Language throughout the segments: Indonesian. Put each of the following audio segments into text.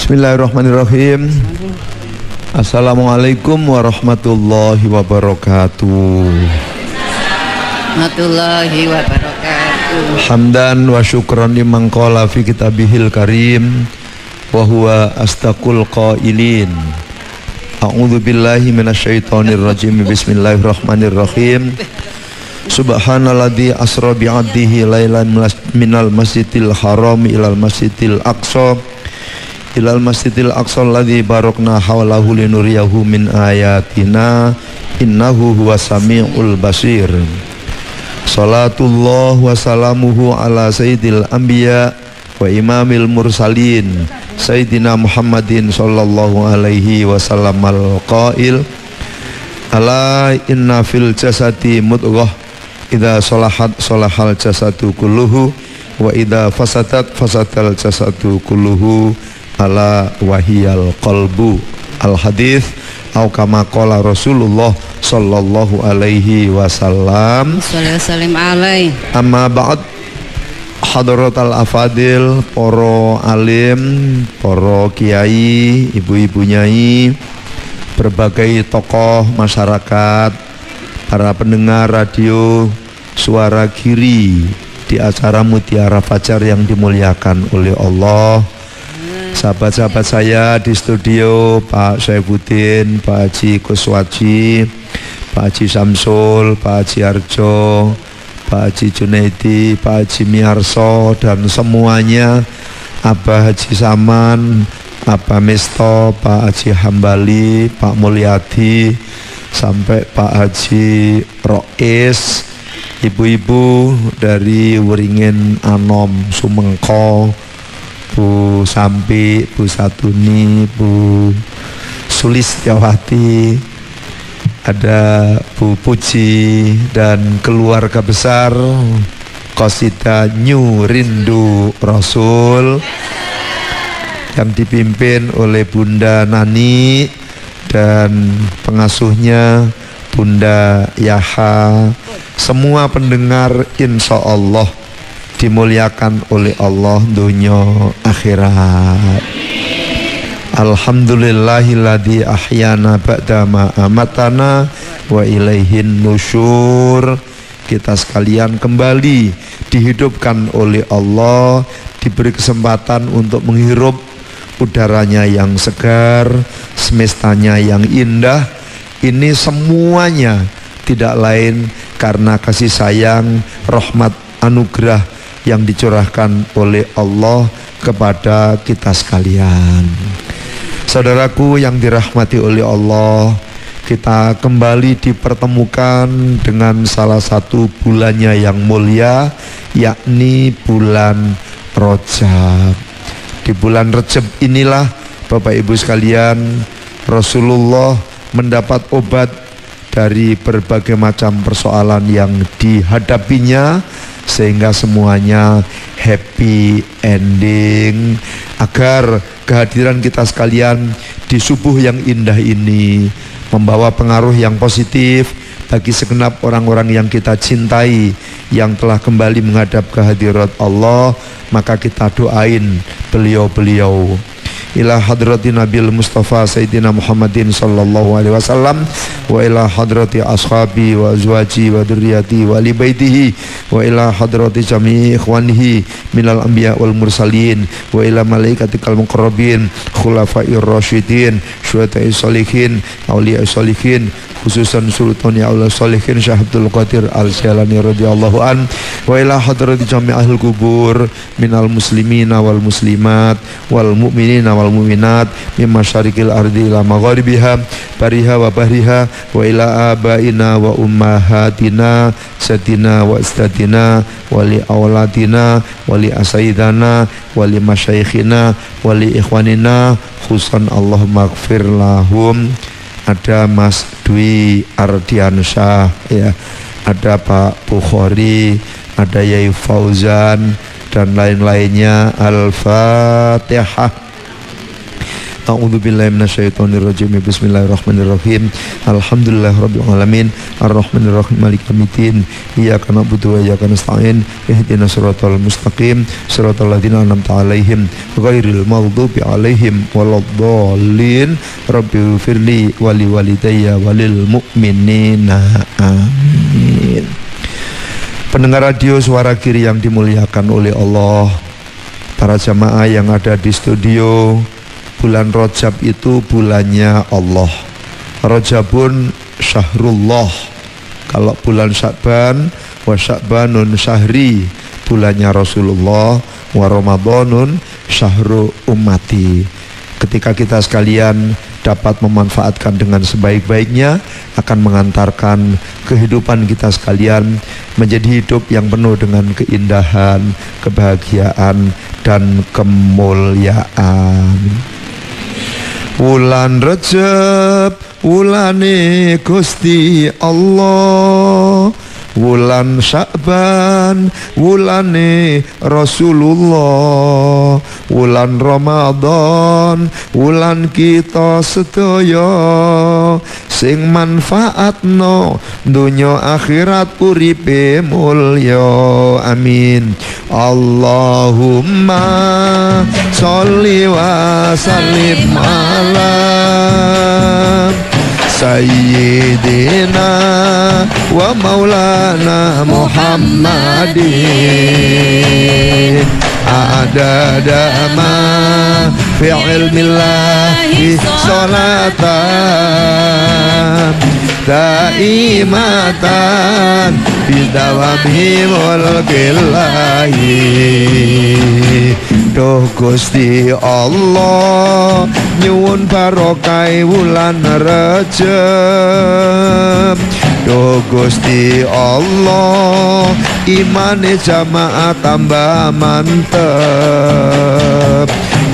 Bismillahirrahmanirrahim. Assalamualaikum warahmatullahi wabarakatuh. Warahmatullahi wabarakatuh. Hamdan wa syukran liman qala fi kitabihil karim wa huwa astaqul qailin. A'udzu billahi minasyaitonir rajim. Bismillahirrahmanirrahim. Subhanalladzi asra bi 'abdihi lailan minal masjidil haram ilal masjidil aqsa alladzi barakna hawlahu linuriyahu min ayatina innahu huwas samiul basir. Salatullah wa salamuhu ala sayyidil anbiya wa imamil mursalin sayyidina Muhammadin sallallahu alaihi wasallam al-qail ala inna fil jasadi mudghah idza salahat salahal jasadu kulluhu wa idza fasadat fasadal jasadu kulluhu ala wahiyal qalbu. Al hadis au kama qala Rasulullah sallallahu alaihi wasallam. Sallallahu alaihi. Amma ba'd, hadratal afadil, para alim, para kiai, ibu-ibu nyai, berbagai tokoh masyarakat, para pendengar radio Suara Giri di acara Mutiara Fajar yang dimuliakan oleh Allah. Sahabat-sahabat saya di studio, Pak Saifuddin, Pak Haji Kuswaji, Pak Haji Samsul, Pak Haji Arjo, Pak Haji Junaidi, Pak Haji Miarso, dan semuanya, Abah Haji Saman, Abah Misto, Pak Haji Hambali, Pak Mulyadi, sampai Pak Haji Rois, ibu-ibu dari Wuringin Anom, Sumengko, Bu Sampi, Bu Satuni, Bu Sulistiawati, ada Bu Puji, dan keluarga besar Qasida New Rindu Rasul yang dipimpin oleh Bunda Nani dan pengasuhnya Bunda Yaha. Semua pendengar insya Allah dimuliakan oleh Allah dunia akhirat. Alhamdulillahilladzi ahyana ba'dama amatana wa ilaihin nusyur. Kita sekalian kembali dihidupkan oleh Allah, diberi kesempatan untuk menghirup udaranya yang segar, semestanya yang indah. Ini semuanya tidak lain karena kasih sayang, rahmat, anugerah yang dicurahkan oleh Allah kepada kita sekalian. Saudaraku yang dirahmati oleh Allah, kita kembali dipertemukan dengan salah satu bulannya yang mulia, yakni bulan Rajab. Di bulan Rajab inilah Bapak Ibu sekalian, Rasulullah mendapat obat dari berbagai macam persoalan yang dihadapinya, sehingga semuanya happy ending. Agar kehadiran kita sekalian di subuh yang indah ini membawa pengaruh yang positif bagi segenap orang-orang yang kita cintai yang telah kembali menghadap kehadirat Allah, maka kita doain beliau-beliau. Ila hadrati Nabil Mustafa Sayyidina Muhammadin sallallahu alaihi wasallam wa ila hadrati ashabi wa azwaji wa dzurriyyati wa li baitihi wa ila hadrati jami'i ikhwanihi minal anbiya wal mursalin wa ila malaikatikal muqarrabin khulafa'ir rasyidin syuhada'is sholihin auliya sholihin, khususan sultan ya Allah sholihin Syekh Abdul Qadir Al-Jailani radhiyallahu an, wa ila hadrati jami'ahil kubur minal muslimina wal muslimat wal mu'minina wal mu'minat min masyariqil ardi ila magharibiha bariha wa bahriha wa ila abaina wa ummahatina sadina wa istadina wa li awladina wa li asaidana wa li masyayikhina wa li ikhwanina khususan Allahumma gfir lahum. Ada Mas Dwi Ardiansyah ya, ada Pak Bukhari, ada Yai Fauzan dan lain-lainnya. Al-Fatihah. A'udzubillahi minasyaitonirrajim. Bismillahirrahmanirrahim. Alhamdulillahirabbil alamin. Arrahmanirrahim. Maliki yaumiddin. Iyyaka na'budu wa iyyaka nasta'in. Ihdinas siratal mustaqim. Siratal ladzina an'amta 'alaihim ghairil maghdubi 'alaihim waladdallin. Rabbighfirli wa liwalidayya walil mu'minina. Amin. Pendengar radio Suara Kiri yang dimuliakan oleh Allah, para jamaah yang ada di studio, bulan Rajab itu bulannya Allah. Rajabun syahrullah. Kalau bulan Sya'ban, wa Sya'banun syahri, bulannya Rasulullah. Wa Ramadanun syahru ummati. Ketika kita sekalian dapat memanfaatkan dengan sebaik-baiknya, akan mengantarkan kehidupan kita sekalian menjadi hidup yang penuh dengan keindahan, kebahagiaan, dan kemuliaan. Wulan Rajab, wulane Gusti Allah. Wulan Sya'ban, wulane Rasulullah. Wulan Ramadan, wulan kita sedaya, sing manfaatno dunya akhirat uripe mulya. Amin. Allahumma sholli wa sallim ala Sayyidina wa maulana Muhammadin adada ma fi ilmillahi sholatan daimatan bidawami mulkillahi. Duh Gusti Allah, nyuwun barokah wulan Rajab. Duh Gusti Allah, imane jamaah tambah mantep.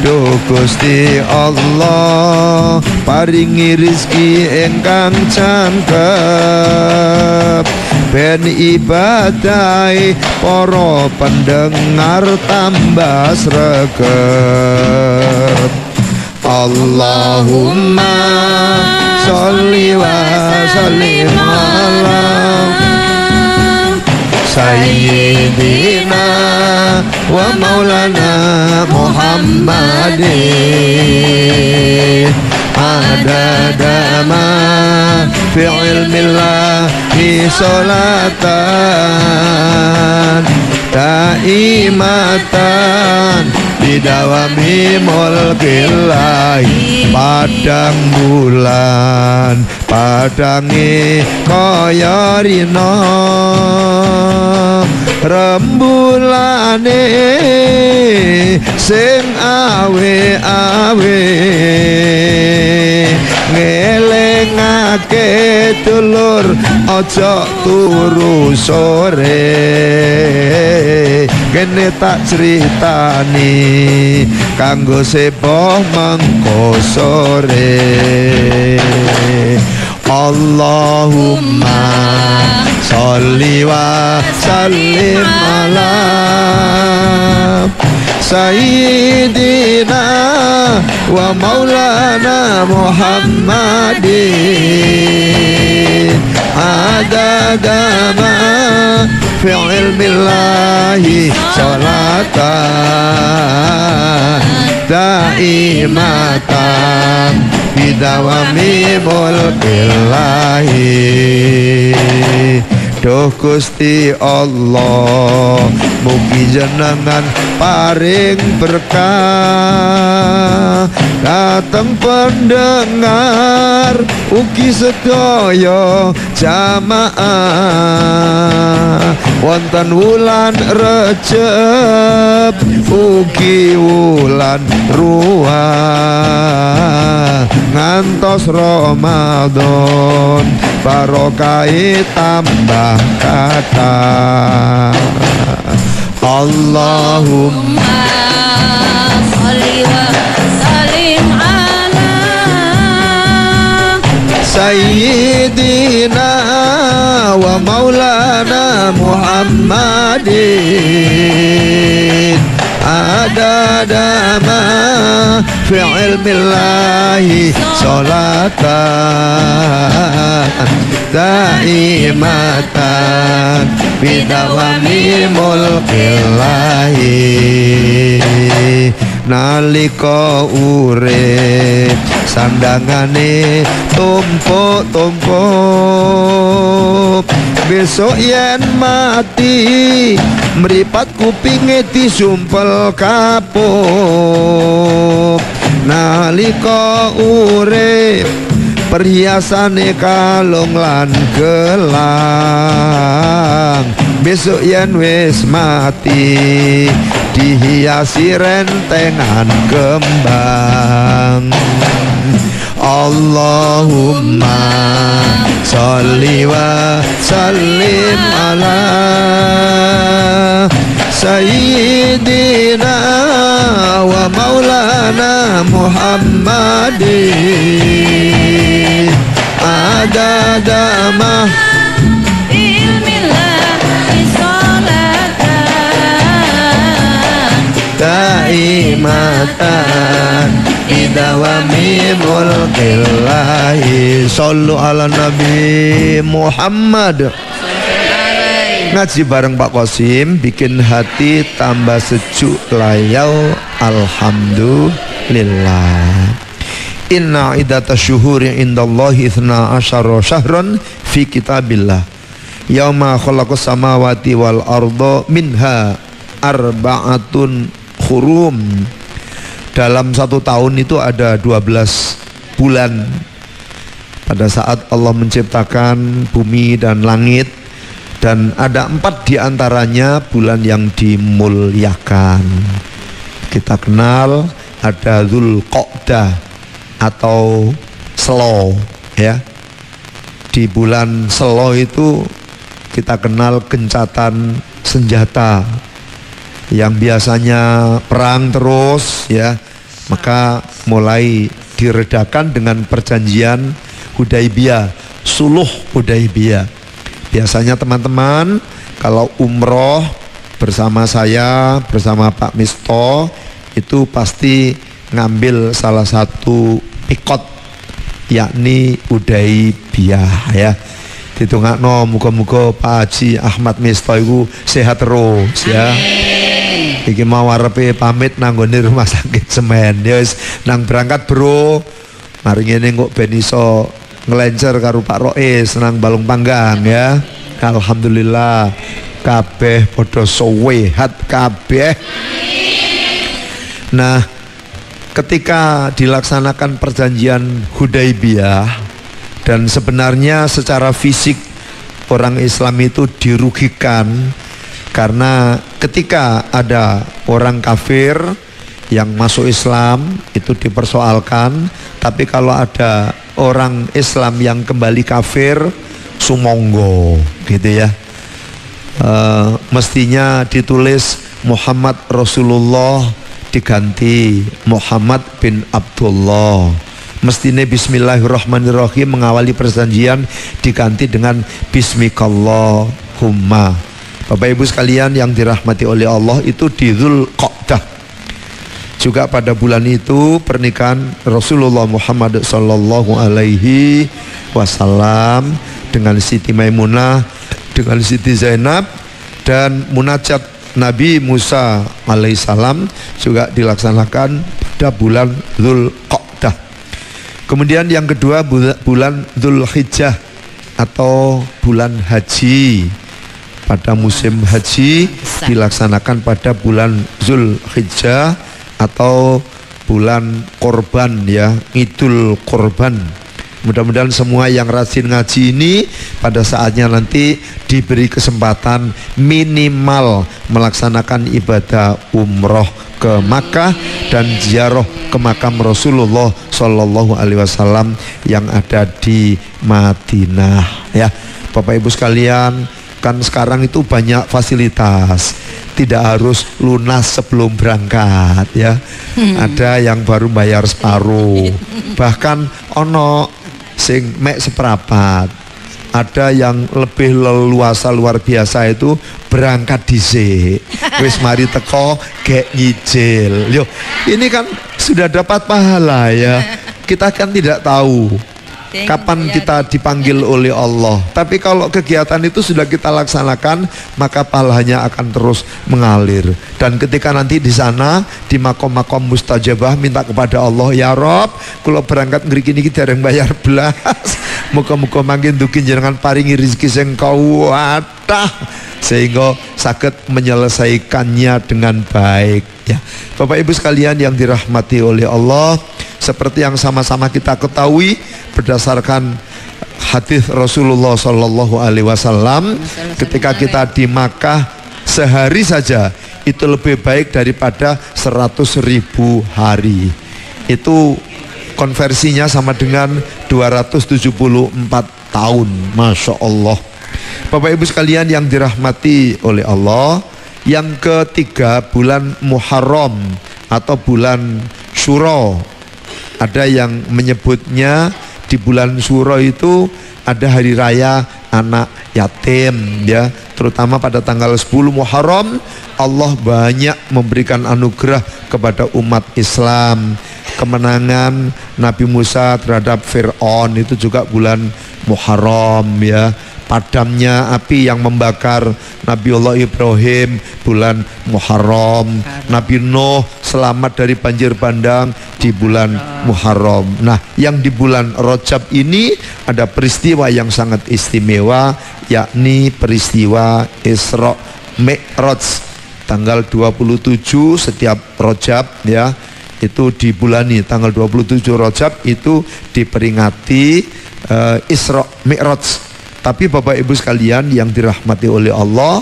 Duh Gusti Allah, paringi rizki ingkang cangkep, ben ibadai para pendengar tambah sregep. Allahumma sholli wa sallim ala Sayyidina wa maulana Muhammadin adada ma fi ilmillahi sholatan daimatan bidawami mulkillahi. Padang bulan padange kaya rina, rembulane sing awe-awe, ngelingake dulur aja turu sore. Kene tak critani kanggo sepoh mengko sore. Allahumma sholli wa sallim ala Sayyidina wa maulana Muhammadin adada ma fi ilmillahi sholatan daimatan bidawami mulkillahi. Duh Gusti Allah, mugi jenengan paring berkah dateng pendengar ugi sedaya jamaah wonten wulan Rajab ugi wulan Ruah ngantos Ramadan barokai tambah kata. Allahumma sholli wa sallim ala Sayyidina wa maulana Muhammadin adada ma fi fi ilmillahi sholatan daimatan bidawami mulkillahi nalika urip sandangane tumpuk-tumpuk besok yen mati mripat kupinge disumpel kapuk nalika urip perhiasane kalung lan gelang besok yen wis mati dihiasi rentengan kembang Allahumma sholli wa sallim ala sayyidina wa maulana Muhammadin adada mah daimatan idawami mulkillahi sallu ala nabi Muhammad. Ngaji bareng Pak Qasim bikin hati tambah sejuk layau alhamdulillah. Inna iddatash syuhuri indallahi 12 syahran fi kitabillah yauma khalaqas samawati wal arda minha arba'atun hurum. Dalam 1 tahun itu ada 12 bulan. Pada saat Allah menciptakan bumi dan langit, dan ada 4 diantaranya bulan yang dimuliakan. Kita kenal ada Dzulqa'dah atau Selo ya. Di bulan Selo itu kita kenal gencatan senjata yang biasanya perang terus ya, maka mulai diredakan dengan perjanjian Hudaibiyah, Suluh Hudaibiyah. Biasanya teman-teman kalau umroh bersama saya, bersama Pak Misto, itu pasti ngambil salah satu pikot, yakni Hudaibiyah ya. Ditungakno muga-muga Pak Haji Ahmad Misto itu sehat terus ya. Iki mau arepe pamit nang nggone rumah sakit semen. Ya wis nang berangkat bro. Mari ngene kok ben iso ngelencer karo Pak Rois nang Balung Panggang ya. Alhamdulillah kabeh padha sehat kabeh. Nah, ketika dilaksanakan perjanjian Hudaibiyah dan sebenarnya secara fisik orang Islam itu dirugikan karena ketika ada orang kafir yang masuk Islam itu dipersoalkan, tapi kalau ada orang Islam yang kembali kafir sumonggo gitu ya. Mestinya ditulis Muhammad Rasulullah diganti Muhammad bin Abdullah. Mestinya Bismillahirrahmanirrahim mengawali perjanjian diganti dengan Bismikallahumma. Bapak Ibu sekalian yang dirahmati oleh Allah, itu di Dzulqa'dah. Juga pada bulan itu pernikahan Rasulullah Muhammad sallallahu alaihi wasallam dengan Siti Maimunah, dengan Siti Zainab, dan munajat Nabi Musa alaihissalam juga dilaksanakan pada bulan Dzulqa'dah. Kemudian yang kedua bulan Dzulhijjah atau bulan haji. Pada musim haji dilaksanakan pada bulan Dzulhijjah atau bulan korban ya, Idul Korban. Mudah-mudahan semua yang rajin ngaji ini pada saatnya nanti diberi kesempatan minimal melaksanakan ibadah umroh ke Makkah dan ziarah ke makam Rasulullah Shallallahu Alaihi Wasallam yang ada di Madinah ya. Bapak Ibu sekalian, kan sekarang itu banyak fasilitas, tidak harus lunas sebelum berangkat ya. Ada yang baru bayar separuh, bahkan ono sing mek seperapat, Ada yang lebih leluasa luar biasa itu berangkat dhisik. Wis mari teko gek nyicil. Yo, ini kan sudah dapat pahala ya. Kita kan tidak tahu kapan kita dipanggil oleh Allah. Tapi kalau kegiatan itu sudah kita laksanakan, maka pahalanya akan terus mengalir. Dan ketika nanti di sana di makom-makom mustajabah minta kepada Allah, ya Rob, kalau berangkat ngriki niki dereng bayar belas. Muga-muga mangkin dugi jenengan paringi rezeki sing kathah sehingga sakit menyelesaikannya dengan baik ya. Bapak Ibu sekalian yang dirahmati oleh Allah, seperti yang sama-sama kita ketahui berdasarkan hadis Rasulullah Shallallahu Alaihi Wasallam, ketika kita di Makkah sehari saja itu lebih baik daripada 100.000 hari. Itu konversinya sama dengan 274 tahun. Masya Allah. Bapak Ibu sekalian yang dirahmati oleh Allah, yang ketiga bulan Muharram atau bulan Syuro. Ada yang menyebutnya di bulan Syuro itu ada hari raya anak yatim ya, terutama pada tanggal 10 Muharram Allah banyak memberikan anugerah kepada umat Islam. Kemenangan Nabi Musa terhadap Fir'aun itu juga bulan Muharram ya. Padamnya api yang membakar Nabiullah Ibrahim bulan Muharram. Nabi Nuh selamat dari banjir bandang di bulan Muharram. Nah, yang di bulan Rajab ini ada peristiwa yang sangat istimewa, yakni peristiwa Isra Mi'raj. Tanggal 27 setiap Rajab ya, itu dibulani. Tanggal 27 Rajab itu diperingati Isra Mi'raj. Tapi Bapak Ibu sekalian yang dirahmati oleh Allah,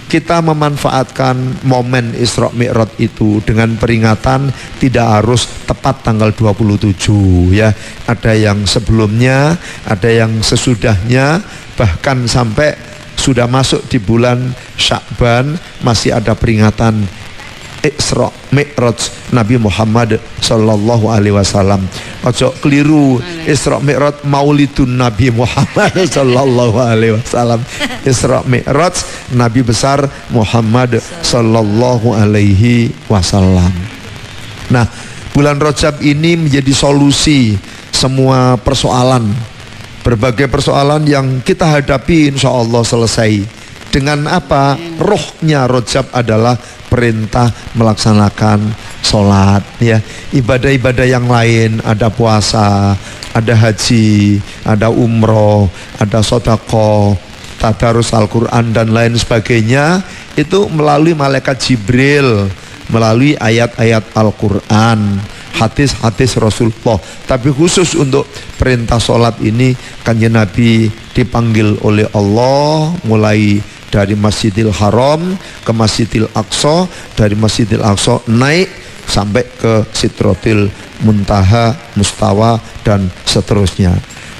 kita memanfaatkan momen Isra Mi'raj itu dengan peringatan tidak harus tepat tanggal 27 ya. Ada yang sebelumnya, ada yang sesudahnya, bahkan sampai sudah masuk di bulan Sya'ban masih ada peringatan Isra Mi'raj Nabi Muhammad Sallallahu Alaihi Wasallam. Ojo keliru, Isra Mi'raj Maulidun Nabi Muhammad Sallallahu Alaihi Wasallam. Isra Mi'raj Nabi besar Muhammad Sallallahu Alaihi Wasallam. Nah, bulan Rajab ini menjadi solusi semua persoalan. Berbagai persoalan yang kita hadapi insya Allah selesai. Dengan apa? Rohnya Rajab adalah perintah melaksanakan sholat ya. Ibadah-ibadah yang lain, ada puasa, ada haji, ada umroh, ada sedekah, tadarus Al-Quran dan lain sebagainya, itu melalui malaikat Jibril, melalui ayat-ayat Al-Quran, hadis-hadis Rasulullah. Tapi khusus untuk perintah sholat ini Kanjeng Nabi dipanggil oleh Allah mulai dari Masjidil Haram ke Masjidil Aqsa, dari Masjidil Aqsa naik sampai ke Sidratil Muntaha, Mustawa dan seterusnya.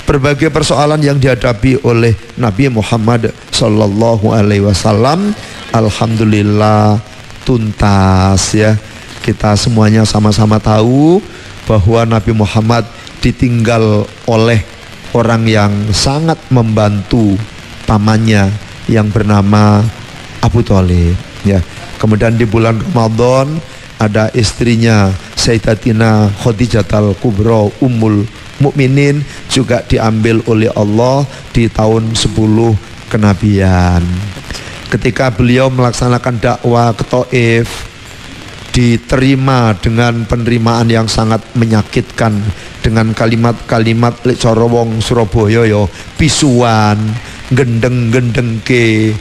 Berbagai persoalan yang dihadapi oleh Nabi Muhammad Sallallahu Alaihi Wasallam, alhamdulillah tuntas ya. Kita semuanya sama-sama tahu bahwa Nabi Muhammad ditinggal oleh orang yang sangat membantu pamannya yang bernama Abu Thalib ya. Kemudian di bulan Ramadan ada istrinya Sayyidatina Khadijatul Kubra Ummul Mukminin juga diambil oleh Allah di tahun 10 kenabian. Ketika beliau melaksanakan dakwah ke Taif, diterima dengan penerimaan yang sangat menyakitkan dengan kalimat-kalimat lek cara wong Surabaya ya pisuan, gendeng-gendeng ke.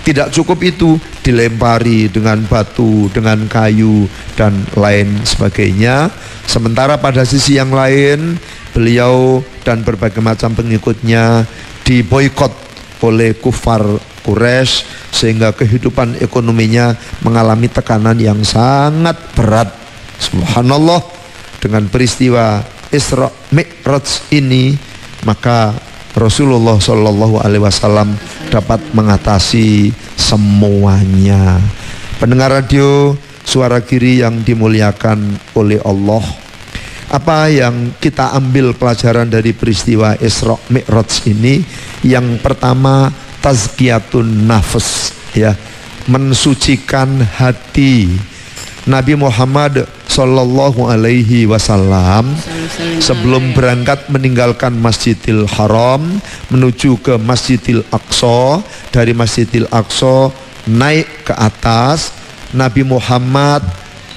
Tidak cukup itu, dilempari dengan batu, dengan kayu dan lain sebagainya. Sementara pada sisi yang lain beliau dan berbagai macam pengikutnya diboikot oleh kufar Quraisy sehingga kehidupan ekonominya mengalami tekanan yang sangat berat. Subhanallah, dengan peristiwa Isra Mi'raj ini maka Rasulullah Shallallahu Alaihi Wasallam dapat mengatasi semuanya. Pendengar radio Suara Kiri yang dimuliakan oleh Allah, apa yang kita ambil pelajaran dari peristiwa Isra Mi'raj ini? Yang pertama tazkiyatun nafs, ya, mensucikan hati. Nabi Muhammad Sallallahu Alaihi Wasallam sebelum berangkat meninggalkan Masjidil Haram menuju ke Masjidil Aqsa, dari Masjidil Aqsa naik ke atas, Nabi Muhammad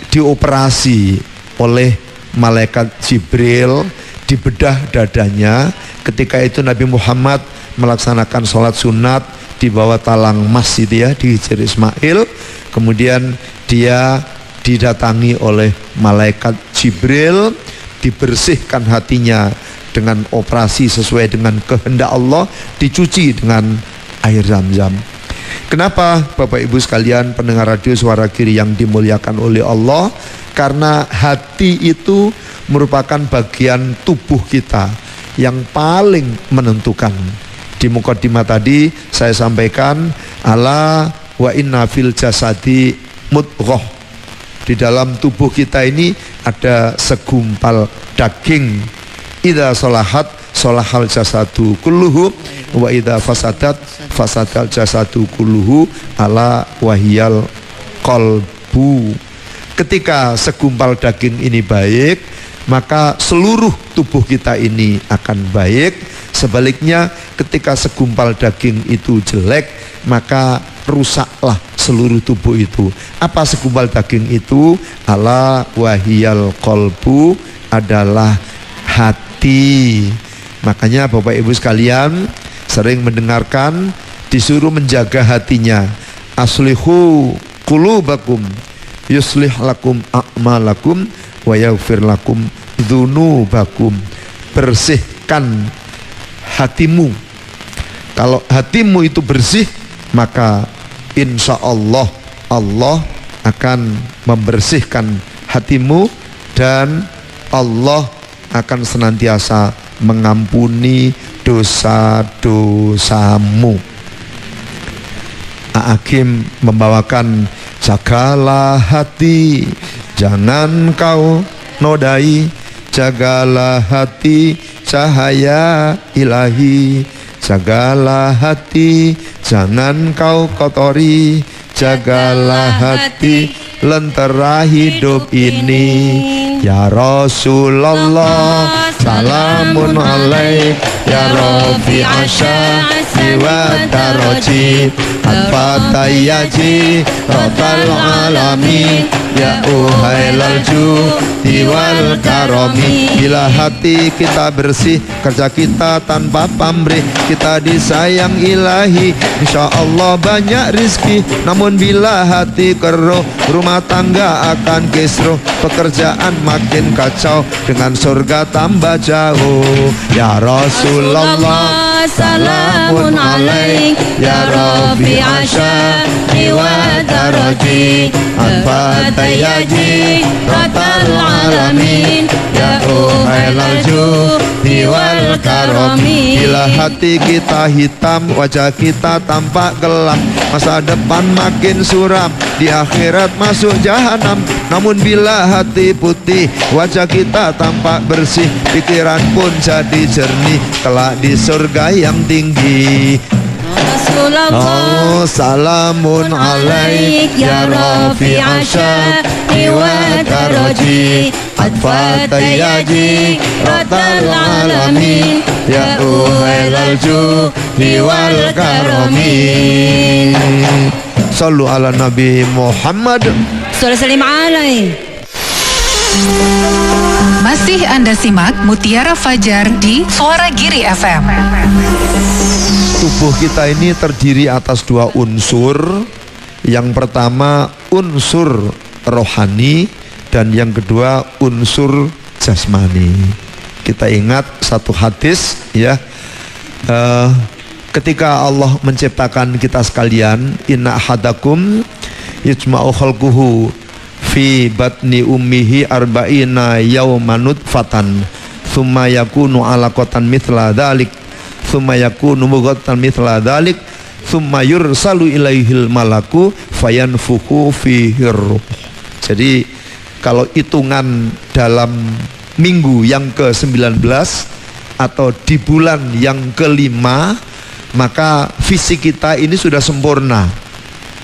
dioperasi oleh malaikat Jibril, dibedah dadanya. Ketika itu Nabi Muhammad melaksanakan sholat sunat di bawah talang masjid, ya, di Hijr Ismail. Kemudian dia didatangi oleh malaikat Jibril, dibersihkan hatinya dengan operasi sesuai dengan kehendak Allah, dicuci dengan air Zam-Zam. Kenapa Bapak Ibu sekalian pendengar radio Suara Kiri yang dimuliakan oleh Allah? Karena hati itu merupakan bagian tubuh kita yang paling menentukan. Di mukadimah tadi saya sampaikan, ala wa inna fil jasadi mudghah. Di dalam tubuh kita ini ada segumpal daging. Idza salahat salahal jasadu kulluhu wa idza fasadat fasadal jasadu kulluhu ala wahiyal qalbu. Ketika segumpal daging ini baik, maka seluruh tubuh kita ini akan baik. Sebaliknya, ketika segumpal daging itu jelek, maka rusaklah seluruh tubuh itu. Apa segumpal daging itu? Ala wahiyal qalbu, adalah hati. Makanya Bapak Ibu sekalian sering mendengarkan disuruh menjaga hatinya. Aslihu qulubakum yuslih lakum a'malakum wa yaghfir lakum dzunubakum. Bersihkan hatimu. Kalau hatimu itu bersih, maka insya Allah Allah akan membersihkan hatimu dan Allah akan senantiasa mengampuni dosa-dosamu. Hakim membawakan, jagalah hati, jangan kau nodai, jagalah hati, cahaya ilahi, jagalah hati, jangan kau kotori, jagalah hati, lentera hidup ini. Ya Rasulullah, salamun alaik, ya Rafi Asyasi wa Daraji, Al-Fatayaji, Rabbal Alamin, ya Uhailal Judi wal Karomi. Bila hati kita bersih, kerja kita tanpa pamrih, kita disayang ilahi, insya Allah banyak rizki. Namun bila hati keruh, rumah tangga akan kisruh, pekerjaan makin kacau, dengan surga tambah jauh. Ya Rasulullah, salamun alaik, ya Rafi Asyari wa Daraji, Al-Fatayaji, Rabbal Alamin, ya Uhailal Judi wal Karomi. Bila hati kita hitam, wajah kita tampak gelap, masa depan makin suram, di akhirat masuk jahanam. Namun bila hati putih, wajah kita tampak bersih, pikiran pun jadi jernih, kelak di surga yang tinggi. Oh, salamun alaik, ya Rafi Asyari wa Daraji, Al-Fatayaji, Rabbal Alamin, ya Uhailal Judi wal Karomi. Sallu ala Nabi Muhammad. Salam alaikum. Masih Anda simak Mutiara Fajar di Suara Giri FM. Tubuh kita ini terdiri atas dua unsur. Yang pertama unsur rohani dan yang kedua unsur jasmani. Kita ingat satu hadis, ya, ketika Allah menciptakan kita sekalian, inna ahadakum yajma'u khalquhu fi batni ummihi arba'ina yawman nutfatan thumma yakunu alaqatan mithla dhalik thumma yakunu mudghatan mithla dhalik thumma yursalu ilaihil malaku fayanfukhu fihi ruh. Jadi kalau hitungan dalam minggu yang ke-19 atau di bulan yang ke-5, maka fisik kita ini sudah sempurna.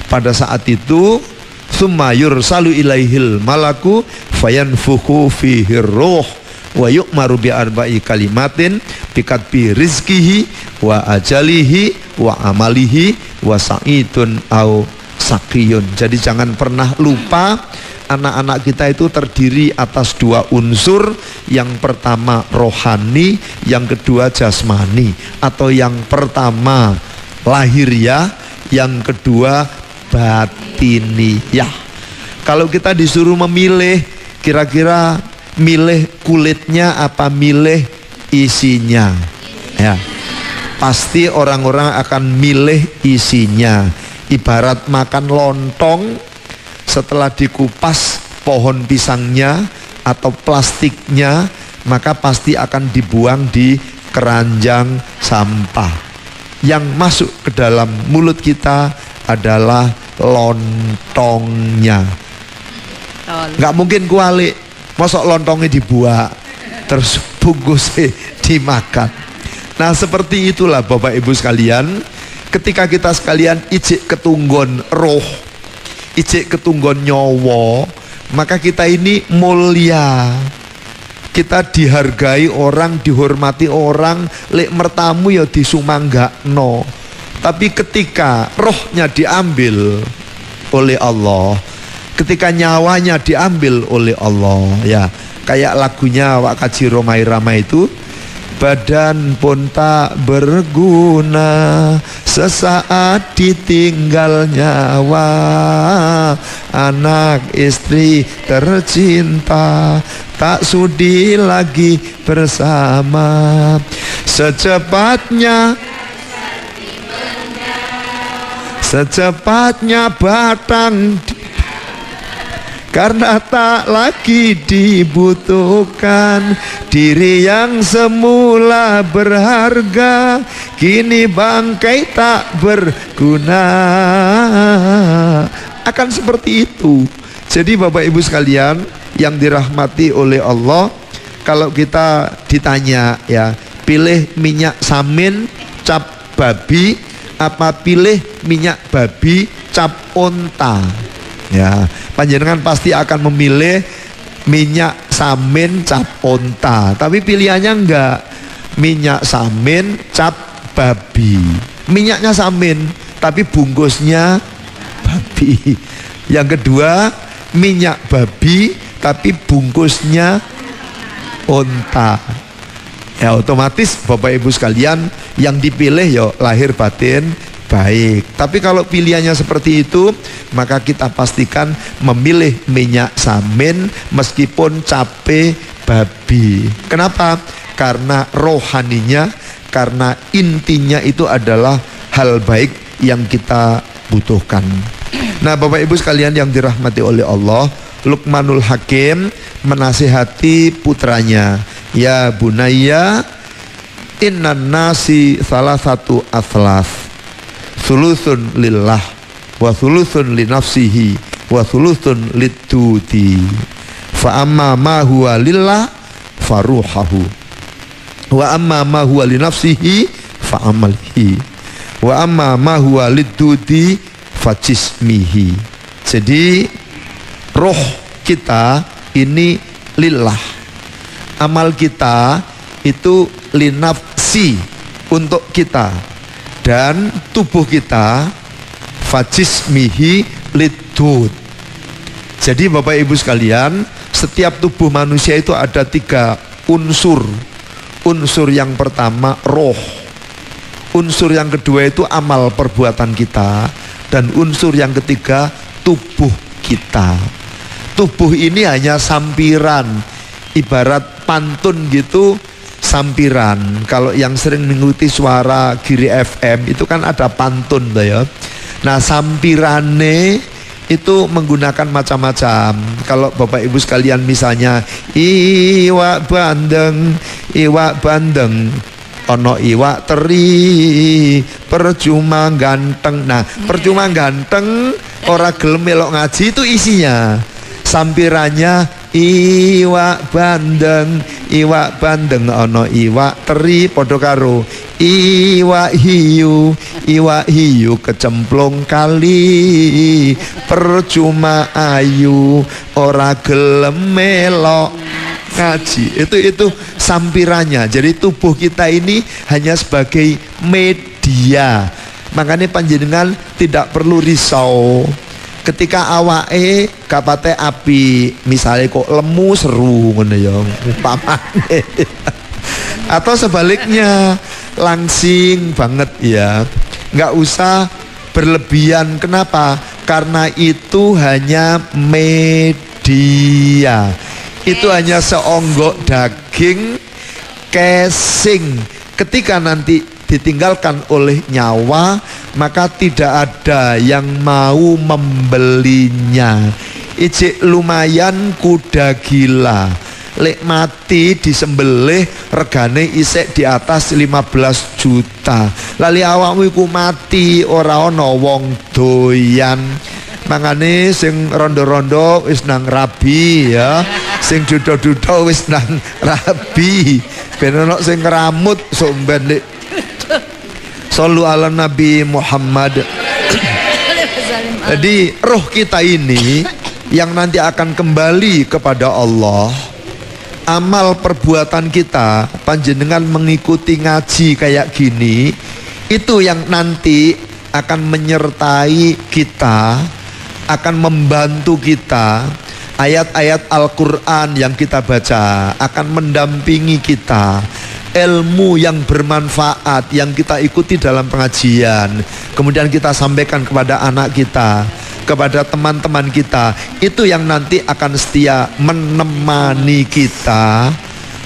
Pada saat itu summa yursalu ilaihil malaku fayanfukhu fihi ruh wa yu'maru bi arba'i kalimatin bikatbi rizkihi wa ajalihi wa amalihi wa sa'idun au saqiyun. Jadi jangan pernah lupa anak-anak kita itu terdiri atas dua unsur. Yang pertama rohani, yang kedua jasmani, atau yang pertama lahiriah, yang kedua batiniyah. Kalau kita disuruh memilih, kira-kira milih kulitnya apa milih isinya? Ya, pasti orang-orang akan milih isinya. Ibarat makan lontong, setelah dikupas pohon pisangnya atau plastiknya, maka pasti akan dibuang di keranjang sampah. Yang masuk ke dalam mulut kita adalah lontongnya. Nggak mungkin kualik, masuk lontongnya dibuang terus bungkusnya dimakan. Nah seperti itulah Bapak Ibu sekalian, ketika kita sekalian ijik ketunggon roh, ijik ketunggon nyawa, maka kita ini mulia. Kita dihargai orang, dihormati orang, lek mertamu ya disumanggakno. Tapi ketika rohnya diambil oleh Allah, ketika nyawanya diambil oleh Allah, ya kayak lagunya Wak Kaji Romai Rama itu, badan pun tak berguna sesaat ditinggal nyawa, anak istri tercinta tak sudi lagi bersama, secepatnya batang karena tak lagi dibutuhkan. Diri yang semula berharga kini bangkai tak berguna. Akan seperti itu. Jadi Bapak Ibu sekalian yang dirahmati oleh Allah, kalau kita ditanya ya, pilih minyak samin cap babi apa pilih minyak babi cap onta? Ya, panjenengan pasti akan memilih minyak samin cap onta. Tapi pilihannya enggak minyak samin cap babi. Minyaknya samin tapi bungkusnya babi. Yang kedua minyak babi tapi bungkusnya onta. Ya otomatis Bapak Ibu sekalian yang dipilih ya lahir batin baik. Tapi kalau pilihannya seperti itu, maka kita pastikan memilih minyak samin meskipun cabe babi. Kenapa? Karena rohaninya, karena intinya itu adalah hal baik yang kita butuhkan. Nah Bapak Ibu sekalian yang dirahmati oleh Allah, Luqmanul Hakim menasihati putranya, ya bunayya innan nasi salah satu aslas, sulusun lillah wa sulusun li nafsihi wa sulusun lidduti, fa amma ma huwa lillah faruhahu wa amma ma huwa li nafsihi fa amalihi wa amma ma huwa lidduti fa jismihi. Jadi roh kita ini lillah, amal kita itu linafsi untuk kita, dan tubuh kita fajismihi lidud. Jadi Bapak Ibu sekalian, setiap tubuh manusia itu ada 3 unsur. Unsur yang pertama roh, unsur yang kedua itu amal perbuatan kita, dan unsur yang ketiga tubuh kita. Tubuh ini hanya sampiran, ibarat pantun gitu, sampiran. Kalau yang sering mengikuti suara Giri FM itu kan ada pantun tuh ya. Nah sampirane itu menggunakan macam-macam. Kalau Bapak Ibu sekalian misalnya iwak bandeng ono iwak teri percuma ganteng. Nah percuma ganteng ora gelem melok ngaji itu isinya. Sampirannya iwak bandeng iwak bandeng ana iwak teri padha karo iwak hiu kecemplung kali percuma ayu ora gelem melok ngaji. Itu sampirannya. Jadi tubuh kita ini hanya sebagai media. Makanya panjenengan tidak perlu risau ketika awake kapate api, misalnya kok lemu seru ngono ya umpamane. Atau sebaliknya langsing banget ya. Nggak usah berlebihan. Kenapa? Karena itu hanya media. Itu hanya seonggok daging casing. Ketika nanti ditinggalkan oleh nyawa, maka tidak ada yang mau membelinya. Ijik lumayan kuda gila, lek mati disembelih regane isek di atas 15 juta. Lali awakmu iku mati ora ana wong doyan. Mangane sing rondo-rondo wis nang rabi ya, sing duda-duda wis nang rabi. Ben ono sing ngeramut sok ben lek Sallu ala Nabi Muhammad. Jadi roh kita ini yang nanti akan kembali kepada Allah. Amal perbuatan kita, panjenengan mengikuti ngaji kayak gini, itu yang nanti akan menyertai kita, akan membantu kita. Ayat-ayat Al-Quran yang kita baca akan mendampingi kita. Ilmu yang bermanfaat yang kita ikuti dalam pengajian, kemudian kita sampaikan kepada anak kita, kepada teman-teman kita, itu yang nanti akan setia menemani kita.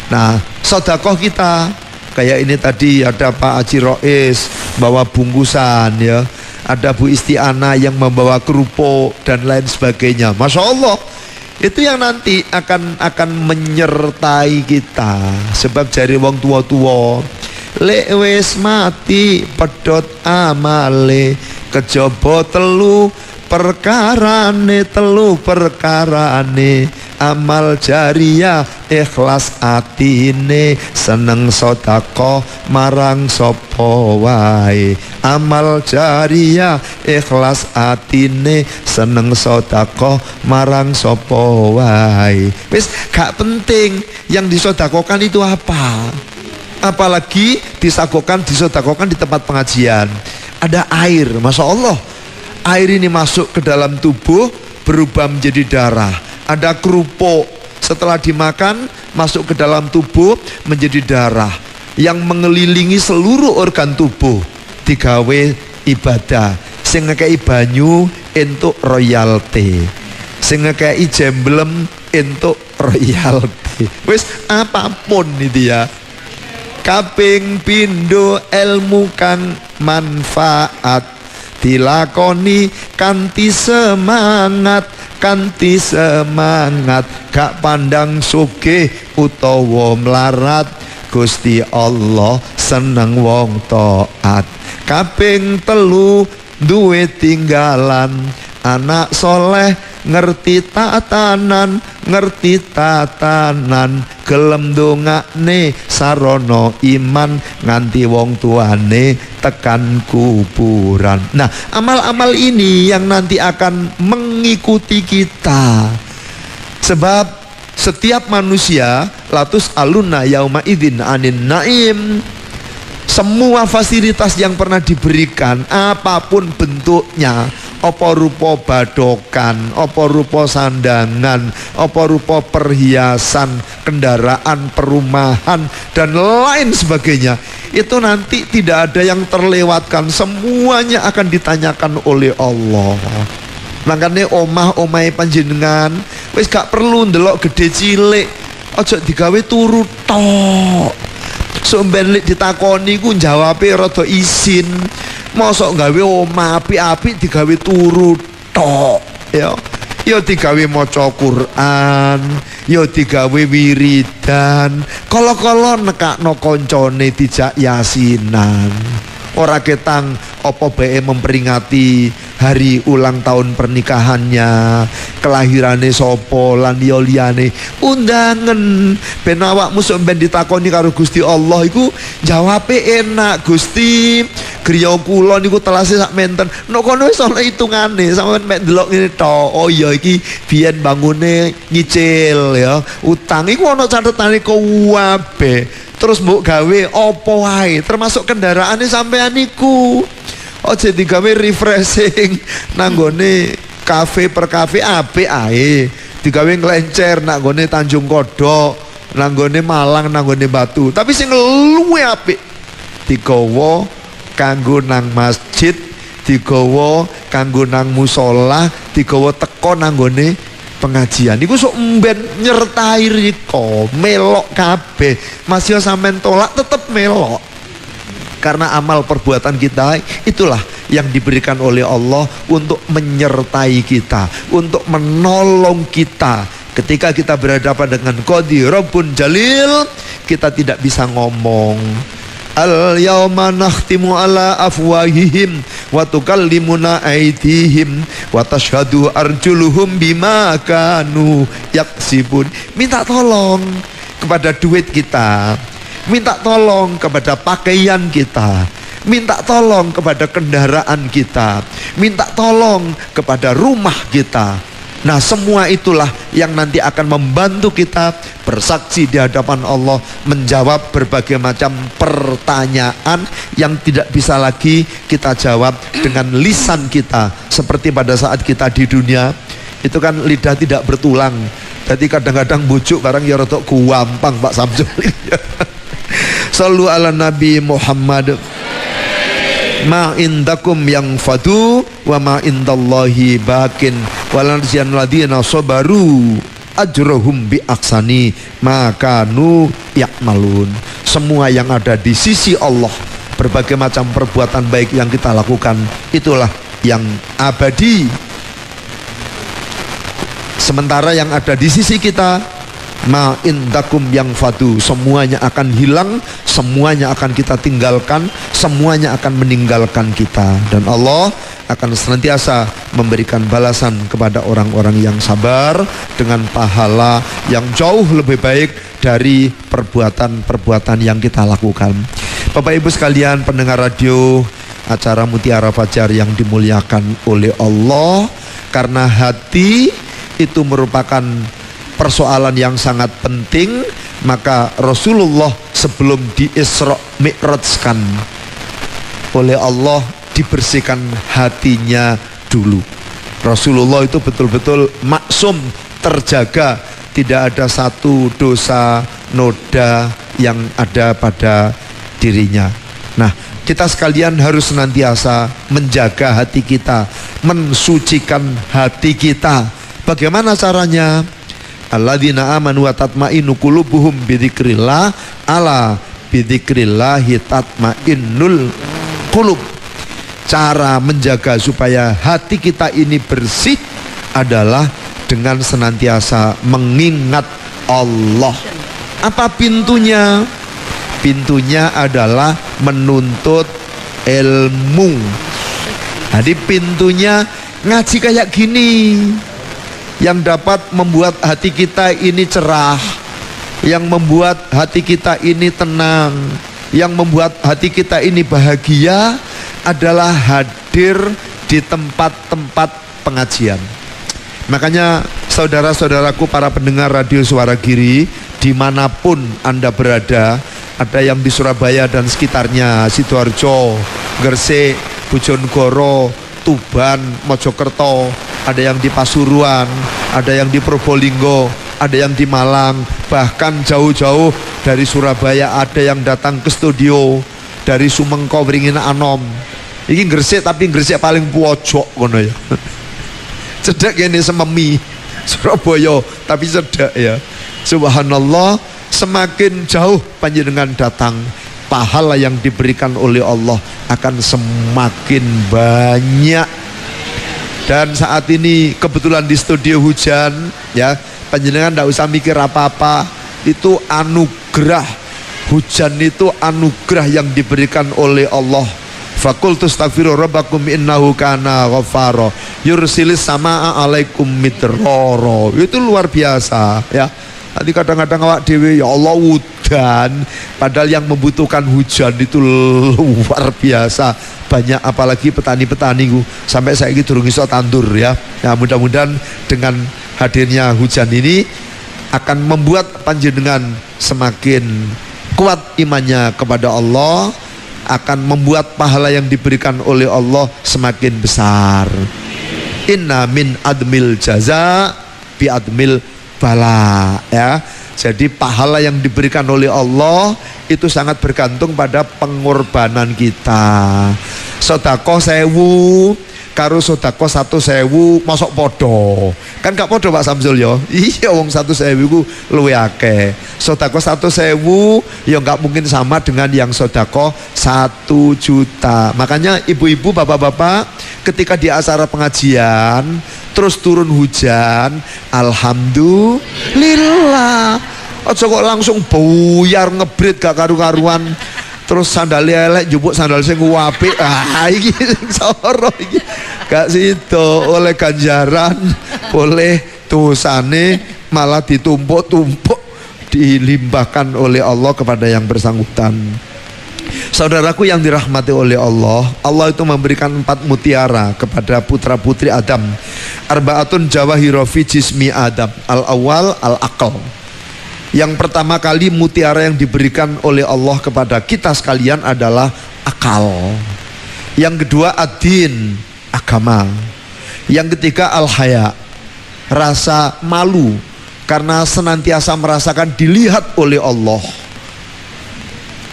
Nah, sedekah kita kayak ini tadi, ada Pak Haji Rois bawa bungkusan ya, ada Bu Istiana yang membawa kerupuk dan lain sebagainya. Masya Allah, itu yang nanti akan menyertai kita. Sebab jari wong tua-tua, lek wis mati pedot amale, kejaba telu perkarane, amal jariyah ikhlas atine, seneng sedekah marang sapa wae. Amal jariyah ikhlas atine, seneng sedekah marang sapa wae. Wis gak penting yang disedekahkan itu apa. Apalagi disedekahkan di tempat pengajian. Ada air, Masya Allah. Air ini masuk ke dalam tubuh berubah menjadi darah. Ada kerupuk, setelah dimakan masuk ke dalam tubuh menjadi darah yang mengelilingi seluruh organ tubuh. Digawe ibadah, sing ngekei banyu entuk royalti, sing ngekei jemblem entuk royalti. Wis apapun itu ya. Kaping pindho ilmu kang manfaat, dilakoni kanthi semangat, gak pandang sugih utawa mlarat. Gusti Allah seneng wong taat. Kaping telu duwe tinggalan, anak soleh ngerti tatanan, gelem dongakne sarana iman, nganti wong tuane tekan kuburan. Nah, amal-amal ini yang nanti akan mengikuti kita. Sebab setiap manusia latus aluna yauma idzin anin naim. Semua fasilitas yang pernah diberikan, apapun bentuknya, apa rupa badokan, apa rupa sandangan, apa rupa perhiasan, kendaraan, perumahan, dan lain sebagainya, itu nanti tidak ada yang terlewatkan. Semuanya akan ditanyakan oleh Allah. Makanya omah-omahe panjenengan wis gak perlu ndelok gede cilik, aja digawe turu tok. Somben lek ditakoni ku jawabe rada isin. Mosok gawe omah apik-apik digawe turu tok ya. Ya digawe maca Quran, ya digawe wiridan, kala-kala nekakno kancane dijak yasinan. ora ketang apa bae memperingati hari ulang tahun pernikahannya, kelahirane sapa lan liyane undangan ben awakmu sok ben ditakoni karo Gusti Allah iku jawabe enak. Gusti, griya kula niku telase sak menten. Nek kono wis ana hitungane, sampeyan mek ndelok ngene tok. Oh iya iki biyen bangune nyicil ya. Utang iku ana catetane kabeh. Terus mbok gawe apa wae, termasuk kendaraane sampean niku. Ojo digawe refreshing nanggone kafe per kafe apik ae. Digawe nglencer nanggone Tanjung Kodok, nanggone Malang, nanggone Batu. Tapi sing luwe apik digawa kanggo nang masjid, digawa kanggo nang musala, digawa teko nanggone pengajian. Iku sok mben nyertai riko melok kabeh. Masih sampean tolak tetep melok. Karena amal perbuatan kita itulah yang diberikan oleh Allah untuk menyertai kita, untuk menolong kita. Ketika kita berhadapan dengan Qadi Rabbun Jalil, kita tidak bisa ngomong. Al-yawma nakhtimu ala afwahihim wa tukallimuna aydihim wa tashhadu arjuluhum bima kanu yaksibun. Minta tolong kepada duit kita, minta tolong kepada pakaian kita, minta tolong kepada kendaraan kita, minta tolong kepada rumah kita. Nah, semua itulah yang nanti akan membantu kita bersaksi di hadapan Allah, menjawab berbagai macam pertanyaan yang tidak bisa lagi kita jawab dengan lisan kita. Seperti pada saat kita di dunia, itu kan lidah tidak bertulang. Jadi kadang-kadang bujuk barang ya rotok kuampang Pak Samsul. Sallu ala Nabi Muhammad. Ma indakum yang fadu wa ma indallahi bakin walansian ladina sabaru ajrohum bi aksani makanu yakmalun. Semua yang ada di sisi Allah, berbagai macam perbuatan baik yang kita lakukan, itulah yang abadi. Sementara yang ada di sisi kita, ma indakum yang fadu, semuanya akan hilang, semuanya akan kita tinggalkan, semuanya akan meninggalkan kita. Dan Allah akan senantiasa memberikan balasan kepada orang-orang yang sabar dengan pahala yang jauh lebih baik dari perbuatan-perbuatan yang kita lakukan. Bapak Ibu sekalian pendengar radio acara Mutiara Fajar yang dimuliakan oleh Allah, karena hati itu merupakan persoalan yang sangat penting, maka Rasulullah sebelum di Isra Mi'rajkan oleh Allah dibersihkan hatinya dulu. Rasulullah itu betul-betul maksum, terjaga, tidak ada satu dosa noda yang ada pada dirinya. Nah, kita sekalian harus senantiasa menjaga hati kita, mensucikan hati kita. Bagaimana caranya? Alladzina amanu wa tatmainu qulubuhum bidzikrillah, ala bidzikrillahi tatmainnul qulub. Cara menjaga supaya hati kita ini bersih adalah dengan senantiasa mengingat Allah. Apa pintunya? Pintunya adalah menuntut ilmu. Jadi pintunya ngaji kayak gini, yang dapat membuat hati kita ini cerah, yang membuat hati kita ini tenang, yang membuat hati kita ini bahagia adalah hadir di tempat-tempat pengajian. Makanya saudara-saudaraku para pendengar radio Suara Giri, dimanapun Anda berada, ada yang di Surabaya dan sekitarnya, Sidoarjo, Gresik, Bojonegoro, Tuban, Mojokerto, ada yang di Pasuruan, ada yang di Probolinggo, ada yang di Malang, bahkan jauh-jauh dari Surabaya ada yang datang ke studio dari Sumengko Wringin Anom. Ini Gresik, tapi Gresik paling pojok kono ya. Cedek ini sememi. Surabaya tapi cedek ya. Subhanallah, semakin jauh panjenengan datang, pahala yang diberikan oleh Allah akan semakin banyak. Dan saat ini kebetulan di studio hujan ya, panjenengan tidak usah mikir apa-apa, itu anugerah. Hujan itu anugerah yang diberikan oleh Allah Faqultu astaghfiru rabbakum innahu kana ghaffara yursilis samaa alaikum midrara. Itu luar biasa ya. Nanti kadang-kadang awak dewe ya Allah udan, padahal yang membutuhkan hujan itu luar biasa banyak, apalagi petani-petani sampai saya ini durung iso tandur ya. Nah, mudah-mudahan dengan hadirnya hujan ini akan membuat panjenengan semakin kuat imannya kepada Allah, akan membuat pahala yang diberikan oleh Allah semakin besar. Inna min admil jaza bi admil bala ya. Jadi pahala yang diberikan oleh Allah itu sangat bergantung pada pengorbanan kita. Sedekah 1000 karo sedekah 1.000 mosok podo. Kan gak podo Pak Samsul ya. Iya wong 1.000 ku luwih akeh. Sedekah 1.000 ya gak mungkin sama dengan yang sedekah 1 juta. Makanya ibu-ibu, bapak-bapak, ketika di acara pengajian terus turun hujan, alhamdulillah. Aja kok langsung buyar ngebrit gak karu-karuan. Terus sandal elek jupuk sandal sing apik. Ah iki sing soro iki. Gak sido oleh ganjaran, oleh dosane malah ditumpuk-tumpuk dilimpahkan oleh Allah kepada yang bersangkutan. Saudaraku yang dirahmati oleh Allah, Allah itu memberikan 4 mutiara kepada putra-putri Adam. Arba'atun jawahiro fi jismi Adam. Al-awwal al-aql. Yang pertama kali mutiara yang diberikan oleh Allah kepada kita sekalian adalah akal. Yang kedua ad-din, agama. Yang ketiga al-haya, rasa malu karena senantiasa merasakan dilihat oleh Allah.